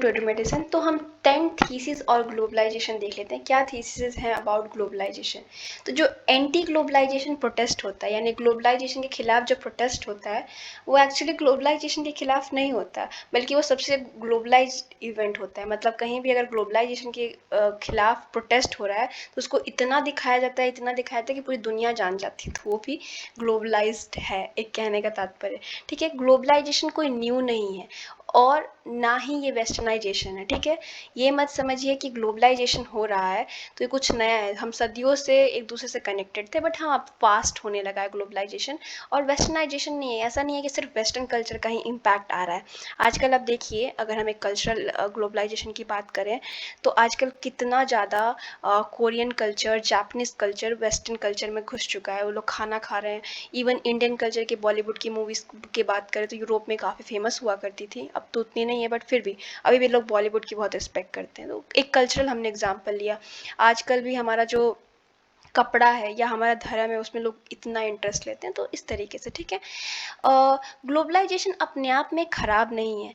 To एडुमेडिसन। तो हम 10 thesis और ग्लोबलाइजेशन देख लेते हैं, क्या थीसिस हैं अबाउट ग्लोबलाइजेशन। तो जो एंटी ग्लोबलाइजेशन प्रोटेस्ट होता है, यानी ग्लोबलाइजेशन के खिलाफ जो प्रोटेस्ट होता है, वो एक्चुअली ग्लोबलाइजेशन के खिलाफ नहीं होता, बल्कि वो सबसे ग्लोबलाइज इवेंट होता है। मतलब कहीं भी अगर ग्लोबलाइजेशन के खिलाफ प्रोटेस्ट हो रहा है तो उसको इतना दिखाया जाता है, इतना दिखाया जाता है कि पूरी दुनिया जान जाती है, तो वो भी ग्लोबलाइज्ड है, एक कहने का तात्पर्य। ठीक है, ग्लोबलाइजेशन कोई न्यू नहीं है और ना ही ये वेस्टर्नाइजेशन है। ठीक है, ये मत समझिए कि ग्लोबलाइजेशन हो रहा है तो ये कुछ नया है। हम सदियों से एक दूसरे से कनेक्टेड थे, बट हाँ अब फास्ट होने लगा है ग्लोबलाइजेशन। और वेस्टर्नाइजेशन नहीं है, ऐसा नहीं है कि सिर्फ वेस्टर्न कल्चर का ही इम्पैक्ट आ रहा है। आजकल आप देखिए, अगर हम एक कल्चरल ग्लोबलाइजेशन की बात करें तो आजकल कितना ज़्यादा Korean culture, Japanese culture western culture में घुस चुका है। वो लोग खाना खा रहे हैं। इवन इंडियन कल्चर की बॉलीवुड की मूवीज़ की बात करें तो यूरोप में काफ़ी फेमस हुआ करती थी, अब तो उतनी नहीं है, बट फिर भी अभी भी लोग बॉलीवुड की बहुत रिस्पेक्ट करते हैं। तो एक कल्चरल हमने एग्जाम्पल लिया। आजकल भी हमारा जो कपड़ा है या हमारा धर्म है उसमें लोग इतना इंटरेस्ट लेते हैं, तो इस तरीके से। ठीक है, ग्लोबलाइजेशन अपने आप में ख़राब नहीं है,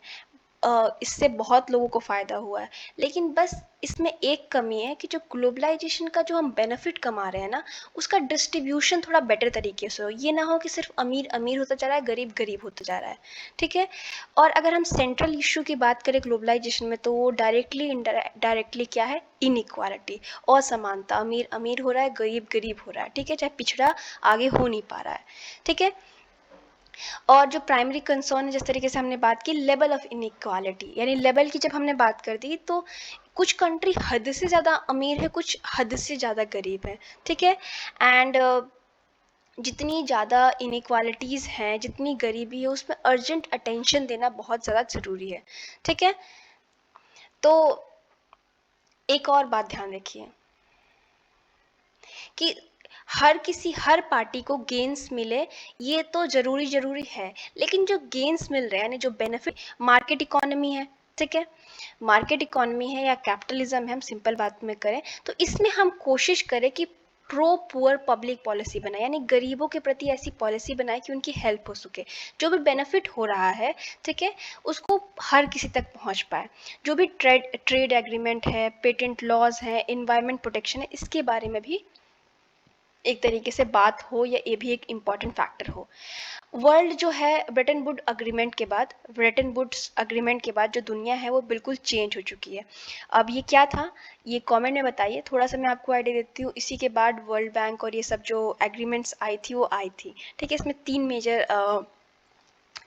इससे बहुत लोगों को फ़ायदा हुआ है, लेकिन बस इसमें एक कमी है कि जो ग्लोबलाइजेशन का जो हम बेनिफिट कमा रहे हैं ना, उसका डिस्ट्रीब्यूशन थोड़ा बेटर तरीके से हो। ये ना हो कि सिर्फ अमीर अमीर होता जा रहा है, गरीब गरीब होता जा रहा है। ठीक है, और अगर हम सेंट्रल इशू की बात करें ग्लोबलाइजेशन में, तो वो डायरेक्टली इनडायरेक्टली क्या है, इनइक्वालिटी, असमानता। अमीर अमीर हो रहा है, गरीब गरीब हो रहा है। ठीक है, चाहे पिछड़ा आगे हो नहीं पा रहा है। ठीक है, और जो प्राइमरी कंसर्न है, जिस तरीके से हमने बात की लेवल ऑफ इनइक्वालिटी, यानी लेवल की जब हमने बात कर दी, तो कुछ कंट्री हद से ज़्यादा अमीर है, कुछ हद से ज़्यादा गरीब है। ठीक है, एंड जितनी ज़्यादा इनइक्वालिटीज़ हैं, जितनी गरीबी है, उसमें अर्जेंट अटेंशन देना बहुत ज़्यादा ज़रूरी है। ठीक है, तो एक और बात ध्यान रखिए कि हर पार्टी को गेन्स मिले, ये तो ज़रूरी है, लेकिन जो गेन्स मिल रहे हैं, यानी जो बेनिफिट, मार्केट इकोनॉमी है। ठीक है, मार्केट इकोनॉमी है या कैपिटलिज्म है, हम सिंपल बात में करें तो इसमें हम कोशिश करें कि प्रो पुअर पब्लिक पॉलिसी बनाए, यानी गरीबों के प्रति ऐसी पॉलिसी बनाए कि उनकी हेल्प हो सके। जो भी बेनिफिट हो रहा है, ठीक है, उसको हर किसी तक पहुंच पाए। जो भी ट्रेड एग्रीमेंट है, पेटेंट लॉज है, इन्वायरमेंट प्रोटेक्शन है, इसके बारे में भी एक तरीके से बात हो, या ये भी एक इम्पॉर्टेंट फैक्टर हो। वर्ल्ड जो है ब्रेटन वुड्स अग्रीमेंट के बाद जो दुनिया है वो बिल्कुल चेंज हो चुकी है। अब ये क्या था, ये कमेंट में बताइए, थोड़ा सा मैं आपको आइडिया देती हूँ। इसी के बाद वर्ल्ड बैंक और ये सब जो एग्रीमेंट्स आई थी वो आई थी। ठीक है, इसमें 3 मेजर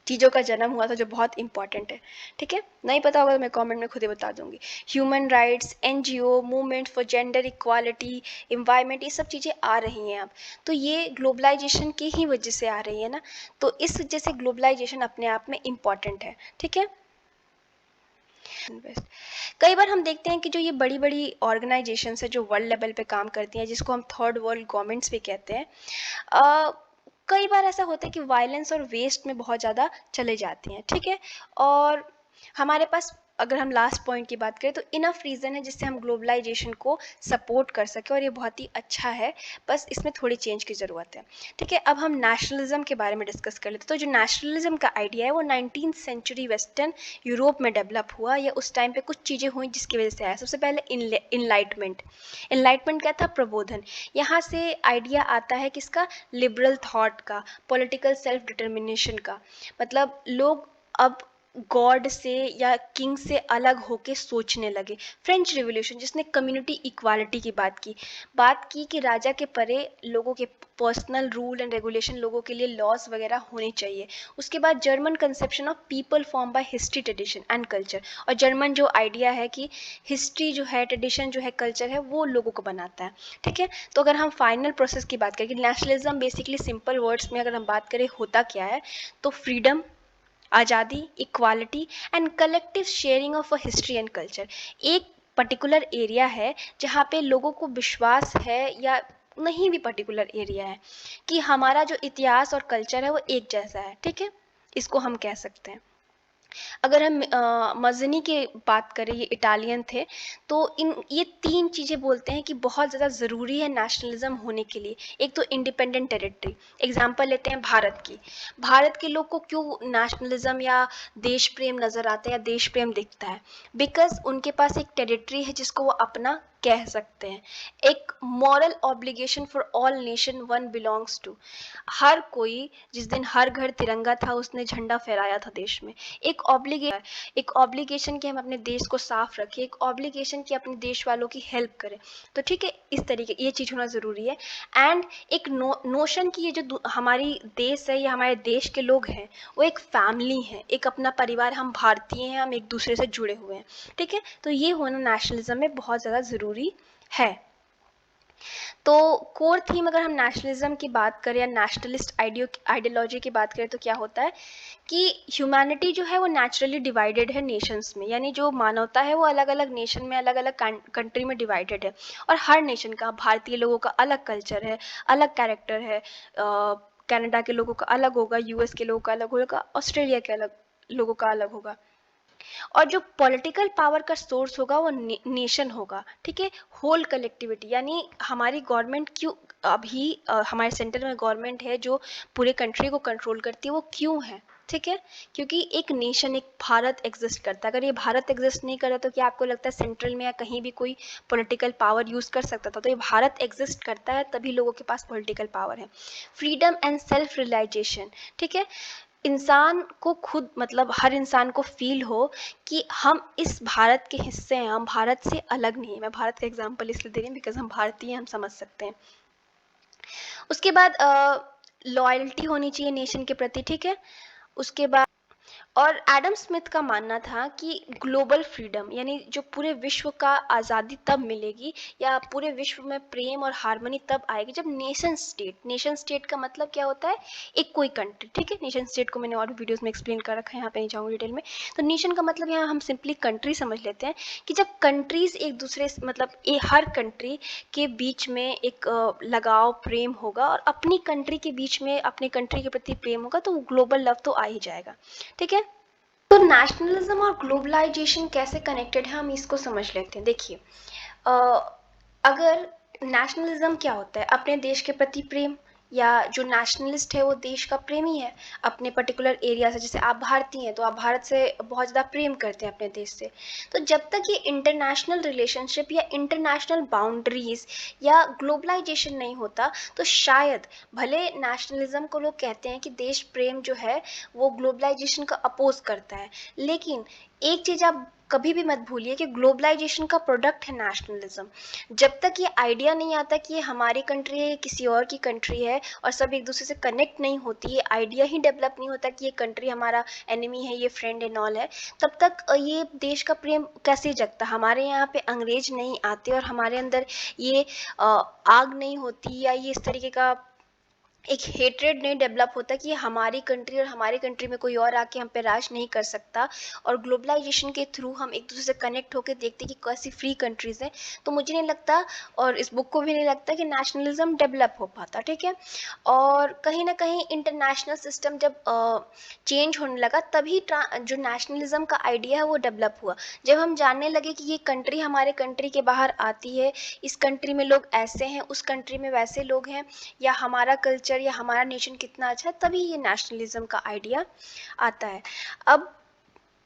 चीज़ों का जन्म हुआ था जो बहुत इंपॉर्टेंट है। ठीक है, नहीं पता होगा तो मैं कमेंट में खुद ही बता दूंगी। Human rights, NGO, movement for gender equality, environment, ये सब चीज़ें आ रही हैं अब। तो ये ग्लोबलाइजेशन की ही वजह से आ रही है ना, तो इस वजह से ग्लोबलाइजेशन अपने आप में इम्पॉर्टेंट है। ठीक है, कई बार हम देखते हैं कि जो ये बड़ी बड़ी ऑर्गेनाइजेशंस है जो वर्ल्ड लेवल पे काम करती हैं, जिसको हम थर्ड वर्ल्ड गवर्नमेंट्स भी कहते हैं, कई बार ऐसा होता है कि वायलेंस और वेस्ट में बहुत ज़्यादा चले जाती हैं। ठीक है, और हमारे पास, अगर हम लास्ट पॉइंट की बात करें, तो इनफ रीज़न है जिससे हम ग्लोबलाइजेशन को सपोर्ट कर सकें, और ये बहुत ही अच्छा है, बस इसमें थोड़ी चेंज की ज़रूरत है। ठीक है, अब हम नेशनलिज्म के बारे में डिस्कस कर लेते हैं। तो जो नेशनलिज्म का आइडिया है वो 19th सेंचुरी वेस्टर्न यूरोप में डेवलप हुआ, या उस टाइम पे कुछ चीज़ें हुई जिसकी वजह से आया। सबसे पहले इनलाइटमेंट क्या था, प्रबोधन। यहाँ से आइडिया आता है किसका, लिबरल थॉट का, पॉलिटिकल सेल्फ डिटर्मिनेशन का। मतलब लोग अब गॉड से या किंग से अलग होके सोचने लगे। फ्रेंच रिवॉल्यूशन, जिसने कम्युनिटी इक्वालिटी की बात की कि राजा के परे लोगों के पर्सनल रूल एंड रेगुलेशन, लोगों के लिए लॉज वगैरह होने चाहिए। उसके बाद German conception of people form by history, tradition and culture. और जर्मन जो आइडिया है कि हिस्ट्री जो है, ट्रेडिशन जो है, कल्चर है, वो लोगों को बनाता है। ठीक है, तो अगर हम फाइनल प्रोसेस की बात करें कि नेशनलिज्म बेसिकली सिंपल वर्ड्स में अगर हम बात करें होता क्या है, तो फ्रीडम, आज़ादी, equality and collective sharing of a history and culture. एक पर्टिकुलर एरिया है जहाँ पे लोगों को विश्वास है, या नहीं भी पर्टिकुलर एरिया है, कि हमारा जो इतिहास और कल्चर है वो एक जैसा है। ठीक है, इसको हम कह सकते हैं। अगर हम मज़नी की बात करें, ये इटालियन थे, तो ये 3 चीज़ें बोलते हैं कि बहुत ज़्यादा ज़रूरी है नेशनलिज़्म होने के लिए। एक तो इंडिपेंडेंट टेरिटरी, एग्ज़ाम्पल लेते हैं भारत की। भारत के लोग को क्यों नेशनलिज़्म या देश प्रेम नज़र आता है या देश प्रेम दिखता है? बिकॉज़ उनके पास एक टेरिटरी है जिसको वो अपना कह सकते हैं। एक moral obligation for all nation one belongs to. हर कोई, जिस दिन हर घर तिरंगा था उसने झंडा फहराया था देश में। एक ऑब्लिगेशन कि हम अपने देश को साफ रखें, एक ऑब्लिगेशन कि अपने देश वालों की हेल्प करें। तो ठीक है, इस तरीके ये चीज़ होना ज़रूरी है। एंड एक नोशन कि ये जो हमारी देश है या हमारे देश के लोग हैं, वो एक फैमिली है, एक अपना परिवार, हम भारतीय हैं, हम एक दूसरे से जुड़े हुए हैं। ठीक है, तो ये होना नेशनलिज्म में बहुत ज़्यादा ज़रूरी है। तो कोर थीम अगर हम नेशनलिज्म की बात करें या नेशनलिस्ट आइडियोलॉजी की बात करें तो क्या होता है कि ह्यूमैनिटी जो है वो नेचुरली डिवाइडेड है नेशंस में, यानी जो मानवता है वो अलग अलग नेशन में, अलग अलग कंट्री में डिवाइडेड है। और हर नेशन का, भारतीय लोगों का अलग कल्चर है, अलग कैरेक्टर है, कनाडा के लोगों का अलग होगा, यूएस के लोगों का अलग होगा, ऑस्ट्रेलिया के अलग लोगों का अलग होगा। और जो पॉलिटिकल पावर का सोर्स होगा वो नेशन होगा। ठीक है, होल कलेक्टिविटी, यानी हमारी गवर्नमेंट क्यों अभी हमारे सेंटर में गवर्नमेंट है जो पूरे कंट्री को कंट्रोल करती है, वो क्यों है? ठीक है, क्योंकि एक नेशन, एक भारत एग्जिस्ट करता है। अगर ये भारत एग्जिस्ट नहीं करता तो क्या आपको लगता है सेंट्रल में या कहीं भी कोई पॉलिटिकल पावर यूज कर सकता था? तो ये भारत एग्जिस्ट करता है तभी लोगों के पास पॉलिटिकल पावर है। फ्रीडम एंड सेल्फ रियलाइजेशन, ठीक है, इंसान को खुद, मतलब हर इंसान को फील हो कि हम इस भारत के हिस्से हैं, हम भारत से अलग नहीं है। मैं भारत का एग्जांपल इसलिए दे रही हूँ बिकॉज हम भारतीय हैं, हम समझ सकते हैं। उसके बाद लॉयल्टी होनी चाहिए नेशन के प्रति। ठीक है, उसके बाद और एडम स्मिथ का मानना था कि ग्लोबल फ्रीडम, यानी जो पूरे विश्व का आज़ादी तब मिलेगी या पूरे विश्व में प्रेम और हार्मनी तब आएगी जब नेशन स्टेट का मतलब क्या होता है? एक कोई कंट्री। ठीक है, नेशन स्टेट को मैंने और भी वीडियोस में एक्सप्लेन कर रखा है, यहाँ पे नहीं जाऊँगी डिटेल में। तो नेशन का मतलब यहाँ हम सिंपली कंट्री समझ लेते हैं कि जब कंट्रीज एक दूसरे से, मतलब हर कंट्री के बीच में एक लगाव, प्रेम होगा और अपनी कंट्री के बीच में अपने कंट्री के प्रति प्रेम होगा, तो ग्लोबल लव तो आ ही जाएगा। ठीक है, तो नेशनलिज्म और ग्लोबलाइजेशन कैसे कनेक्टेड है, हम इसको समझ लेते हैं। देखिए, अगर नेशनलिज्म क्या होता है? अपने देश के प्रति प्रेम, या जो नेशनलिस्ट है वो देश का प्रेमी है अपने पर्टिकुलर एरिया से। जैसे आप भारतीय हैं तो आप भारत से बहुत ज़्यादा प्रेम करते हैं अपने देश से। तो जब तक ये इंटरनेशनल रिलेशनशिप या इंटरनेशनल बाउंड्रीज या ग्लोबलाइजेशन नहीं होता, तो शायद, भले नेशनलिज्म को लोग कहते हैं कि देश प्रेम जो है वो ग्लोबलाइजेशन का अपोज करता है, लेकिन एक चीज़ आप कभी भी मत भूलिए कि ग्लोबलाइजेशन का प्रोडक्ट है नेशनलिज्म। जब तक ये आइडिया नहीं आता कि ये हमारी कंट्री है, किसी और की कंट्री है, और सब एक दूसरे से कनेक्ट नहीं होती, ये आइडिया ही डेवलप नहीं होता कि ये कंट्री हमारा एनिमी है, ये फ्रेंड एंड ऑल है, तब तक ये देश का प्रेम कैसे जगता? हमारे यहाँ पे अंग्रेज नहीं आते और हमारे अंदर ये आग नहीं होती, या ये इस तरीके का एक हेट्रेड नहीं डेवलप होता कि हमारी कंट्री और हमारे कंट्री में कोई और आके हम पे राज नहीं कर सकता। और ग्लोबलाइजेशन के थ्रू हम एक दूसरे से कनेक्ट होकर देखते कि कैसी फ्री कंट्रीज़ हैं। तो मुझे नहीं लगता, और इस बुक को भी नहीं लगता, कि नेशनलिज्म डेवलप हो पाता। ठीक है, और कहीं ना कहीं इंटरनेशनल सिस्टम जब चेंज होने लगा, तभी जो नेशनलिज्म का आइडिया है वो डेवलप हुआ। जब हम जानने लगे कि ये कंट्री हमारे कंट्री के बाहर आती है, इस कंट्री में लोग ऐसे हैं, उस कंट्री में वैसे लोग हैं, या हमारा कल्चर या हमारा नेशन कितना अच्छा है, तभी ये नेशनलिज्म का आइडिया आता है। अब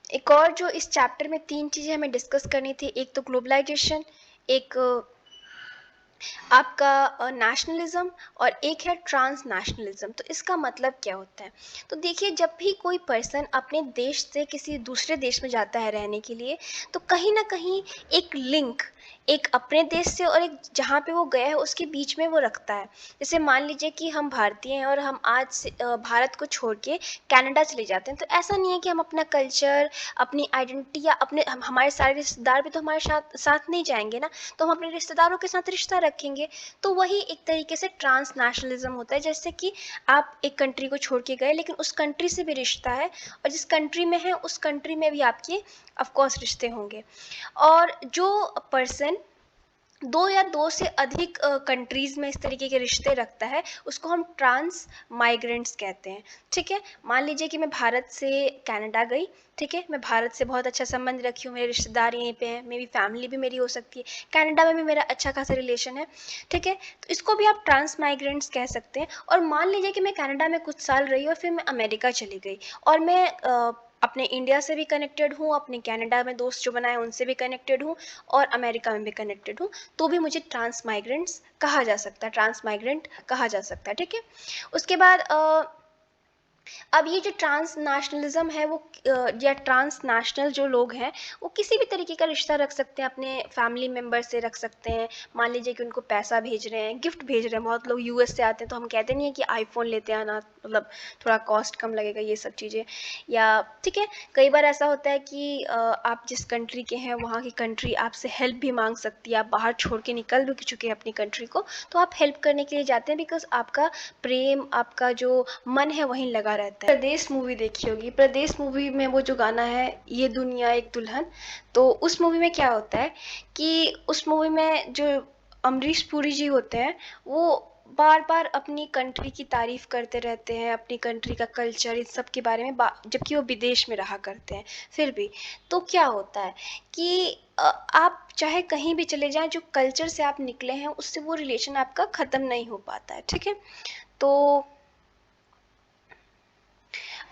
एक और जो इस चैप्टर में 3 चीज़ें हमें डिस्कस करनी थी, एक तो ग्लोबलाइजेशन, एक आपका नेशनलिज्म, और एक है ट्रांस नेशनलिज्म। तो इसका मतलब क्या होता है? तो देखिए, जब भी कोई पर्सन अपने देश से किसी दूसरे देश में जाता है रहने के लिए, तो कहीं ना कहीं एक लिंक, एक अपने देश से और एक जहाँ पे वो गया है उसके बीच में वो रखता है। जैसे मान लीजिए कि हम भारतीय हैं और हम आज से भारत को छोड़ के कनाडा चले जाते हैं, तो ऐसा नहीं है कि हम अपना कल्चर, अपनी आइडेंटिटी या हमारे सारे रिश्तेदार भी तो हमारे साथ साथ नहीं जाएंगे ना, तो हम अपने रिश्तेदारों के साथ रिश्ता रखेंगे। तो वही एक तरीके से ट्रांस नेशनलिज्म होता है, जैसे कि आप एक कंट्री को छोड़ के गए लेकिन उस कंट्री से भी रिश्ता है, और जिस कंट्री में है उस कंट्री में भी आपके ऑफकोर्स रिश्ते होंगे। और जो पर्सन दो या दो से अधिक कंट्रीज़ में इस तरीके के रिश्ते रखता है, उसको हम ट्रांस माइग्रेंट्स कहते हैं। ठीक है, मान लीजिए कि मैं भारत से कनाडा गई। ठीक है, मैं भारत से बहुत अच्छा संबंध रखी हूँ, मेरे रिश्तेदार यहीं पे हैं, मेरी फैमिली भी मेरी हो सकती है, कनाडा में भी मेरा अच्छा खासा रिलेशन है। ठीक है, तो इसको भी आप ट्रांस माइग्रेंट्स कह सकते हैं। और मान लीजिए कि मैं कनाडा में कुछ साल रही और फिर मैं अमेरिका चली गई, और मैं अपने इंडिया से भी कनेक्टेड हूँ, अपने कनाडा में दोस्त जो बनाए उनसे भी कनेक्टेड हूँ, और अमेरिका में भी कनेक्टेड हूँ, तो भी मुझे ट्रांस माइग्रेंट्स कहा जा सकता है, ट्रांस माइग्रेंट कहा जा सकता है। ठीक है, उसके बाद अब ये जो ट्रांस नेशनलिज्म है वो या ट्रांस नेशनल जो लोग हैं वो किसी भी तरीके का रिश्ता रख सकते हैं, अपने फैमिली मेम्बर से रख सकते हैं। मान लीजिए कि उनको पैसा भेज रहे हैं, गिफ्ट भेज रहे हैं, बहुत लोग यूएस से आते हैं तो हम कहते नहीं है कि आईफोन लेते आना, मतलब थोड़ा कॉस्ट कम लगेगा, ये सब चीज़ें। या ठीक है, कई बार ऐसा होता है कि आप जिस कंट्री के हैं वहाँ की कंट्री आपसे हेल्प भी मांग सकती है, आप बाहर छोड़ के निकल भी चुके हैं अपनी कंट्री को, तो आप हेल्प करने के लिए जाते हैं, बिकॉज आपका प्रेम, आपका जो मन है वहीं लगा रहता है। प्रदेश मूवी देखी होगी, प्रदेश मूवी में वो जो गाना है ये दुनिया एक दुल्हन, तो उस मूवी में क्या होता है कि उस मूवी में जो अमरीश पुरी जी होते हैं वो बार बार अपनी कंट्री की तारीफ करते रहते हैं, अपनी कंट्री का कल्चर, इन सब के बारे में, जबकि वो विदेश में रहा करते हैं फिर भी। तो क्या होता है कि आप चाहे कहीं भी चले जाएं, जो कल्चर से आप निकले हैं उससे वो रिलेशन आपका ख़त्म नहीं हो पाता है। ठीक है, तो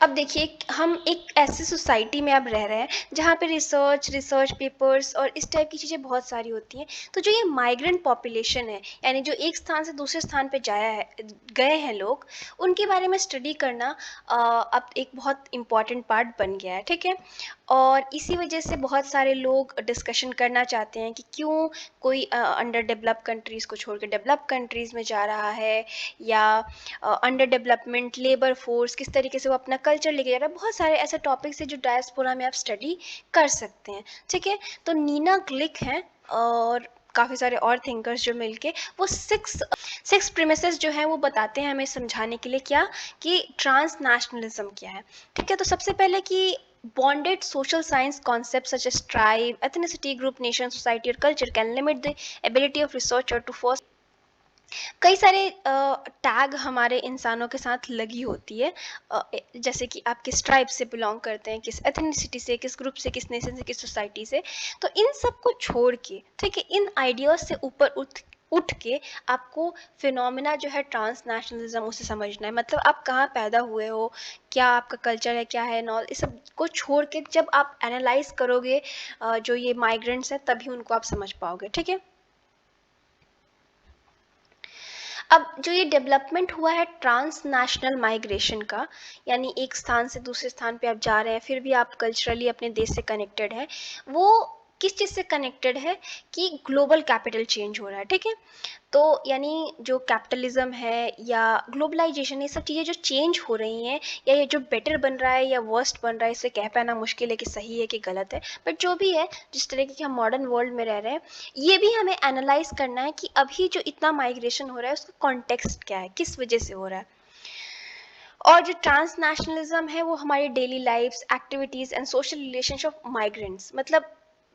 अब देखिए, हम एक ऐसी सोसाइटी में अब रह रहे हैं जहाँ पे रिसर्च पेपर्स और इस टाइप की चीज़ें बहुत सारी होती हैं। तो जो ये माइग्रेंट पॉपुलेशन है, यानी जो एक स्थान से दूसरे स्थान पे गए हैं लोग, उनके बारे में स्टडी करना अब एक बहुत इम्पॉर्टेंट पार्ट बन गया है। ठीक है, और इसी वजह से बहुत सारे लोग डिस्कशन करना चाहते हैं कि क्यों कोई अंडर डेवलप कंट्रीज़ को छोड़ के डेवलप कंट्रीज़ में जा रहा है, या अंडर डेवलपमेंट लेबर फोर्स किस तरीके से वो अपना कल्चर लेके जा रहा है। बहुत सारे ऐसे टॉपिक्स है जो डायस्पोरा में आप स्टडी कर सकते हैं। ठीक है, तो नीना ग्लिक हैं और काफ़ी सारे और थिंकर्स जो मिलके वो सिक्स प्रीमिसेस जो हैं वो बताते हैं हमें समझाने के लिए, क्या कि ट्रांस नेशनलिज्म क्या है। ठीक है, तो सबसे पहले कि bonded social science concepts such as tribe, ethnicity, group, nation, society और culture can limit the ability of researcher to foster। कई सारे टैग हमारे इंसानों के साथ लगी होती है, जैसे कि आप किस ट्राइब से बिलोंग करते हैं, किस एथनिसिटी से, किस ग्रुप से, किस नेशन से, किस सोसाइटी से। तो इन सब को छोड़ के, ठीक है, इन आइडियाज़ से ऊपर उठ के आपको फिनोमिना जो है ट्रांस नेशनलिज्म उसे समझना है। मतलब आप कहाँ पैदा हुए हो, क्या आपका कल्चर है, क्या है नॉल, इस सब को छोड़ के जब आप एनालाइज करोगे जो ये माइग्रेंट्स हैं, तभी उनको आप समझ पाओगे। ठीक है, अब जो ये डेवलपमेंट हुआ है ट्रांस नेशनल माइग्रेशन का, यानी एक स्थान से दूसरे स्थान पे आप जा रहे हैं, फिर भी आप कल्चरली अपने देश से कनेक्टेड हैं, वो किस चीज़ से कनेक्टेड है कि ग्लोबल कैपिटल चेंज हो रहा है। ठीक है, तो यानी जो कैपिटलिज्म है या ग्लोबलाइजेशन, ये सब चीज़ें जो चेंज हो रही हैं, या ये जो बेटर बन रहा है या वर्स्ट बन रहा है, इसे कह पाना मुश्किल है कि सही है कि गलत है, बट जो भी है, जिस तरीके के हम मॉडर्न वर्ल्ड में रह रहे हैं, ये भी हमें एनालाइज करना है कि अभी जो इतना माइग्रेशन हो रहा है उसका कॉन्टेक्स्ट क्या है, किस वजह से हो रहा है। और जो ट्रांस नेशनलिज्म है वो हमारी daily lifes, activities and social relationship migrants, मतलब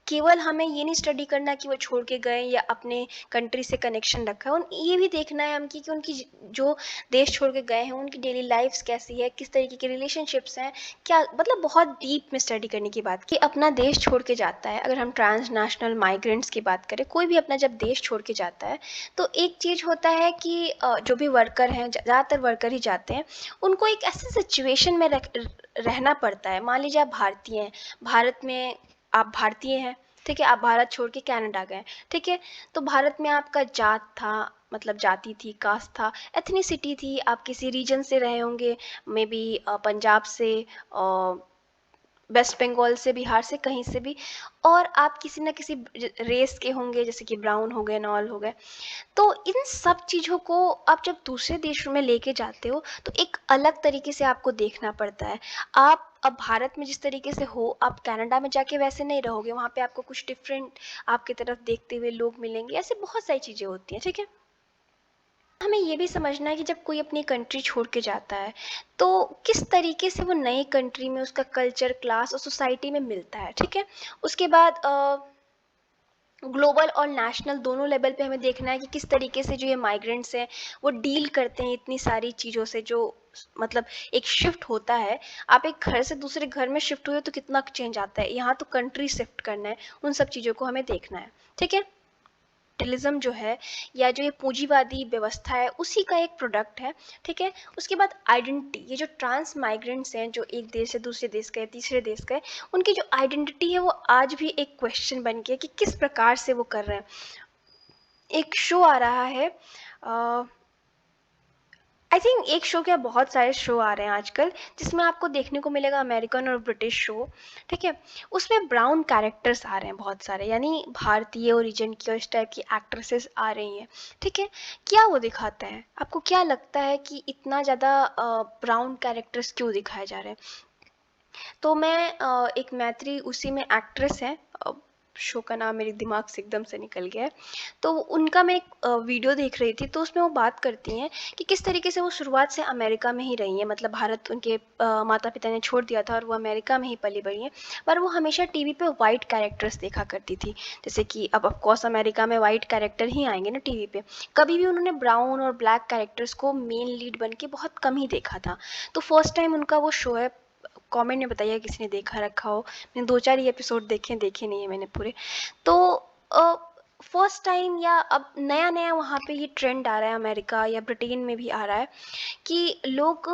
केवल हमें ये नहीं स्टडी करना कि वो छोड़ के गए या अपने कंट्री से कनेक्शन रखा है, उन ये भी देखना है हम कि उनकी जो देश छोड़ के गए हैं उनकी डेली लाइफ्स कैसी है, किस तरीके के रिलेशनशिप्स हैं, क्या, मतलब बहुत डीप में स्टडी करने की बात कि अपना देश छोड़ के जाता है। अगर हम ट्रांस नेशनल माइग्रेंट्स की बात करें, कोई भी अपना जब देश छोड़ के जाता है, तो एक चीज़ होता है कि जो भी वर्कर हैं, ज़्यादातर वर्कर ही जाते हैं, उनको एक ऐसे सिचुएशन में रहना पड़ता है। मान लीजिए आप भारतीय हैं, भारत में आप भारतीय हैं, ठीक है, आप भारत छोड़ के कनाडा गए, ठीक है, तो भारत में आपका जात था, मतलब जाति थी, कास्ट था, एथनिसिटी थी, आप किसी रीजन से रहे होंगे, मे बी पंजाब से, वेस्ट बंगाल से, बिहार से, कहीं से भी, और आप किसी ना किसी रेस के होंगे, जैसे कि ब्राउन हो गए, नॉल हो गए। तो इन सब चीज़ों को आप जब दूसरे देशों में लेके जाते हो तो एक अलग तरीके से आपको देखना पड़ता है। आप अब भारत में जिस तरीके से हो, आप कनाडा में जाके वैसे नहीं रहोगे, वहाँ पे आपको कुछ डिफरेंट आपकी तरफ देखते हुए लोग मिलेंगे, ऐसे बहुत सारी चीज़ें होती हैं। ठीक है, हमें ये भी समझना है कि जब कोई अपनी कंट्री छोड़ के जाता है तो किस तरीके से वो नई कंट्री में उसका कल्चर, क्लास और सोसाइटी में मिलता है। ठीक है, उसके बाद ग्लोबल और नेशनल दोनों लेवल पे हमें देखना है कि किस तरीके से जो ये माइग्रेंट्स हैं वो डील करते हैं इतनी सारी चीज़ों से, जो मतलब एक शिफ्ट होता है। आप एक घर से दूसरे घर में शिफ्ट हुए तो कितना चेंज आता है, यहाँ तो कंट्री शिफ्ट करना है, उन सब चीज़ों को हमें देखना है। ठीक है, कैपिटलिज्म जो है या जो ये पूंजीवादी व्यवस्था है उसी का एक प्रोडक्ट है। ठीक है, उसके बाद आइडेंटिटी, ये जो ट्रांस माइग्रेंट्स हैं जो एक देश से दूसरे देश गए, तीसरे देश गए, उनकी जो आइडेंटिटी है वो आज भी एक क्वेश्चन बन गया कि किस प्रकार से वो कर रहे हैं। एक शो आ रहा है, आई थिंक एक शो क्या बहुत सारे शो आ रहे हैं आजकल जिसमें आपको देखने को मिलेगा अमेरिकन और ब्रिटिश शो। ठीक है, उसमें ब्राउन कैरेक्टर्स आ रहे हैं बहुत सारे, यानी भारतीय ओरिजिन की और इस टाइप की एक्ट्रेसेस आ रही हैं। ठीक है, क्या वो दिखाता है, आपको क्या लगता है कि इतना ज़्यादा ब्राउन कैरेक्टर्स क्यों दिखाए जा रहे हैं? तो मैं एक मैत्री उसी में एक्ट्रेस है, शो का नाम मेरे दिमाग से एकदम से निकल गया है, तो उनका मैं एक वीडियो देख रही थी, तो उसमें वो बात करती हैं कि किस तरीके से वो शुरुआत से अमेरिका में ही रही हैं, मतलब भारत उनके माता पिता ने छोड़ दिया था और वो अमेरिका में ही पली बड़ी हैं, पर वो हमेशा टीवी पे वाइट कैरेक्टर्स देखा करती थी। जैसे कि अब ऑफकोर्स अमेरिका में वाइट कैरेक्टर ही आएंगे ना टीवी पे, कभी भी उन्होंने ब्राउन और ब्लैक कैरेक्टर्स को मेन लीड बन के बहुत कम ही देखा था। तो फर्स्ट टाइम उनका वो शो है, कमेंट में बताइए किसी ने देखा रखा हो, मैंने 2-4 ही एपिसोड देखे नहीं है मैंने पूरे। तो फर्स्ट टाइम या अब नया नया वहाँ पे ये ट्रेंड आ रहा है, अमेरिका या ब्रिटेन में भी आ रहा है कि लोग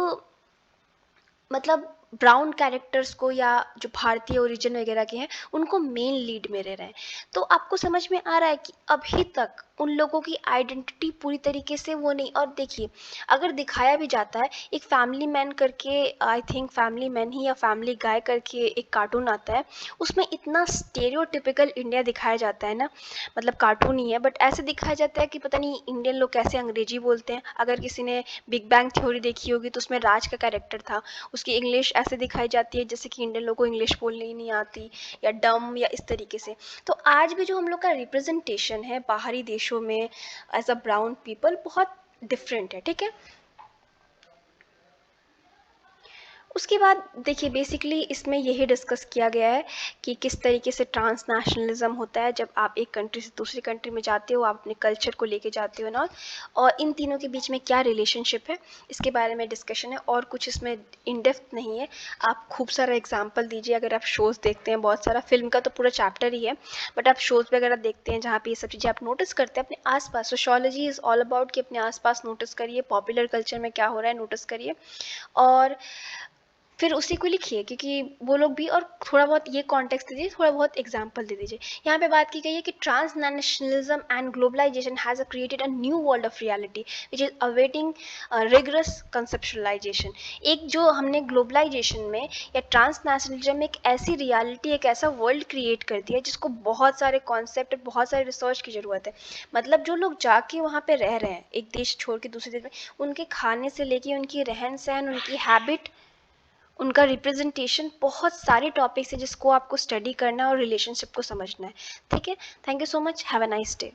मतलब ब्राउन कैरेक्टर्स को या जो भारतीय ओरिजिन वगैरह के हैं उनको मेन लीड में ले रहे हैं। तो आपको समझ में आ रहा है कि अभी तक उन लोगों की आइडेंटिटी पूरी तरीके से वो नहीं। और देखिए, अगर दिखाया भी जाता है, एक फैमिली मैन करके, आई थिंक फैमिली मैन ही या फैमिली गाय करके एक कार्टून आता है, उसमें इतना स्टेरियोटिपिकल इंडिया दिखाया जाता है ना, मतलब कार्टून ही है बट ऐसे दिखाया जाता है कि पता नहीं इंडियन लोग कैसे अंग्रेजी बोलते हैं। अगर किसी ने बिग बैंग थ्योरी देखी होगी तो उसमें राज का कैरेक्टर था, उसकी इंग्लिश ऐसे दिखाई जाती है जैसे कि इंडियन लोगों को इंग्लिश बोलनी ही नहीं आती, या डम या इस तरीके से। तो आज भी जो हम लोग का रिप्रेजेंटेशन है बाहरी देशों में एज अ ब्राउन पीपल बहुत डिफरेंट है। ठीक है, उसके बाद देखिए बेसिकली इसमें यही डिस्कस किया गया है कि किस तरीके से ट्रांस नेशनलिज्म होता है जब आप एक कंट्री से दूसरी कंट्री में जाते हो, आप अपने कल्चर को लेके जाते हो ना, और इन तीनों के बीच में क्या रिलेशनशिप है, इसके बारे में डिस्कशन है। और कुछ इसमें इन डेप्थ नहीं है, आप खूब सारा एग्जाम्पल दीजिए। अगर आप शोज़ देखते हैं, बहुत सारा फिल्म का तो पूरा चैप्टर ही है, बट आप शोज़ वगैरह देखते हैं जहाँ पे ये सब चीज़ें आप नोटिस करते हैं अपने आसपास। सोशियोलॉजी इज़ ऑल अबाउट कि अपने आसपास नोटिस करिए, पॉपुलर कल्चर में क्या हो रहा है नोटिस करिए, और फिर उसी को लिखिए, क्योंकि वो लोग भी, और थोड़ा बहुत ये कॉन्टेक्स्ट दे दीजिए, थोड़ा बहुत एग्जाम्पल दे दीजिए। यहाँ पे बात की गई है कि transnationalism and globalisation has created a new world of reality which is awaiting rigorous conceptualisation. एक जो हमने ग्लोबलाइजेशन में या ट्रांस नेशनलिज्म में एक ऐसी रियलिटी, एक ऐसा वर्ल्ड क्रिएट कर दिया जिसको बहुत सारे कॉन्सेप्ट, बहुत सारे रिसर्च की ज़रूरत है। मतलब जो लोग जाके वहाँ पे रह रहे हैं एक देश छोड़ के दूसरे देश में, उनके खाने से लेके उनकी रहन सहन, उनकी हैबिट, उनका रिप्रेजेंटेशन, बहुत सारे टॉपिक्स है जिसको आपको स्टडी करना है और रिलेशनशिप को समझना है। ठीक है, thank you so much, have a nice day.